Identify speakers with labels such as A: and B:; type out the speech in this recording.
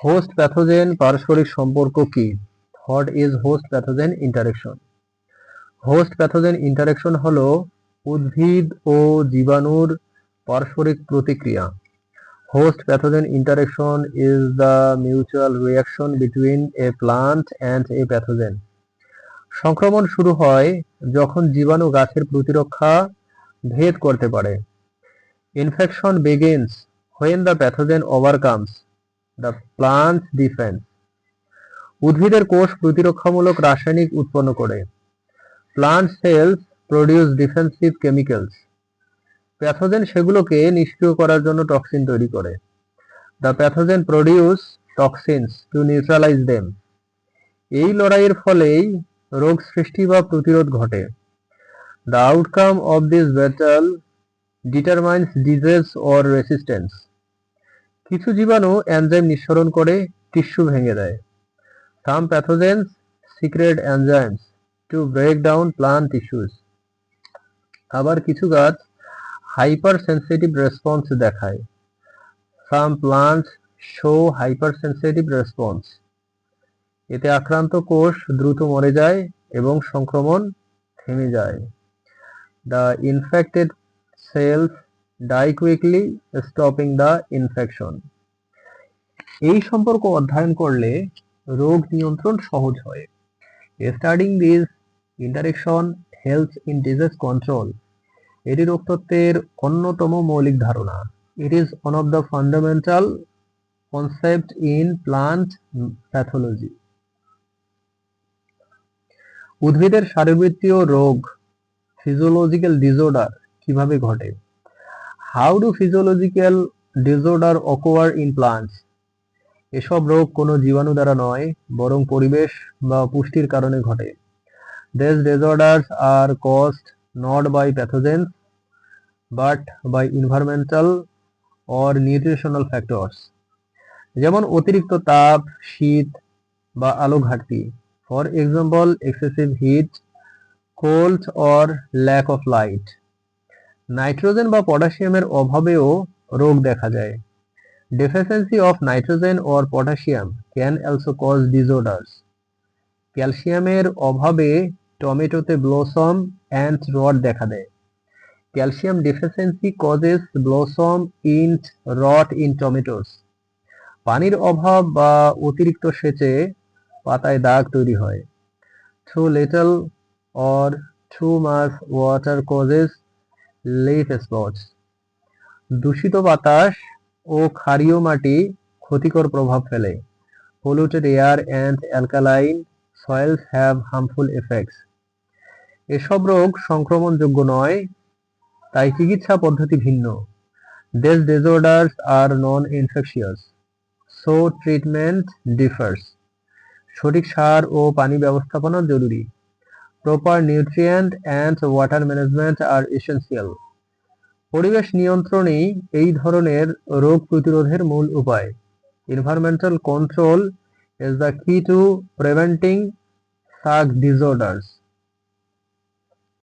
A: Host pathogen পারস্পরিক সম্পর্ক কি? What is host pathogen interaction? Host pathogen interaction হলো উদ্ভিদ ও জীবাণুর পারস্পরিক প্রতিক্রিয়া। Host pathogen interaction is the mutual reaction between A plant and a pathogen. সংক্রমণ শুরু হয় যখন জীবাণু গাছের প্রতিরক্ষা ভেদ করতে পারে। Infection begins when the pathogen overcomes the plant's defense. উদ্ভিদের কোষ প্রতিরক্ষামূলক রাসায়নিক উৎপন্ন করে। Plant cells produce defensive chemicals. Pathogen সেগুলোকে নিষ্ক্রিয় করার জন্য টক্সিন তৈরি করে। The pathogen produce toxins to neutralise them. এই লড়াইয়ের ফলেই রোগ সৃষ্টি বা প্রতিরোধ ঘটে। The outcome of this battle determines disease or resistance. কিছু জীবাণু এনজাইম নিঃসরণ করে টিস্যু ভেঙে দেয়। Some pathogens secrete enzymes to break down plant tissues. আবার কিছু গাছ হাইপার সেন্সিটিভ রেসপন্স দেখায়। Some plants show hypersensitive response. এতে আক্রান্ত কোষ দ্রুত মরে যায় এবং সংক্রমণ থেমে যায়। The infected cells die quickly, stopping the infection. এই সম্পর্ক অধ্যয়ন করলে রোগ নিয়ন্ত্রণ সহজ হয়। Studying this interaction helps in disease control. এটি রোগতত্ত্বের অন্যতম মৌলিক ধারণা। It is one of the fundamental concept in plant pathology. উদ্ভিদের শারীরবৃত্তীয় রোগ ফিজিওলজিক্যাল ডিসঅর্ডার কিভাবে ঘটে? How do physiological disorder occur in plants? এসব রোগ কোনো জীবাণু দ্বারা নয়, বরং পরিবেশ বা পুষ্টির কারণে ঘটে। These disorders are caused not by pathogens but by environmental or nutritional factors. যেমন অতিরিক্ত তাপ, শীত বা আলো ঘাটতি। For example excessive heat, cold or lack of light. Nitrogen বা পটাশিয়ামের অভাবেও রোগ দেখা যায়। Deficiency of nitrogen or potassium can also cause disorders. ক্যালসিয়ামের অভাবে টমেটোতে ব্লসম অ্যান্ড রট দেখা দেয়। Calcium deficiency causes blossom end rot in tomatoes. পানির অভাব বা অতিরিক্ত সেচে পাতায় দাগ তৈরি হয়। Too little or too much water causes leaf spots. দূষিত বাতাস ও ক্ষারীয় মাটি ক্ষতিকর প্রভাব ফেলে। Polluted air and alkaline soils have harmful effects. এসব রোগ সংক্রমণযোগ্য নয়, তাই চিকিৎসা পদ্ধতি ভিন্ন। These disorders are non-infectious, so treatment differs. সঠিক সার ও পানি ব্যবস্থাপনা জরুরি। Proper nutrient and water management are essential. পরিবেশ নিয়ন্ত্রণই এই ধরনের রোগ প্রতিরোধের মূল উপায়। Environmental control is the key to preventing such disorders.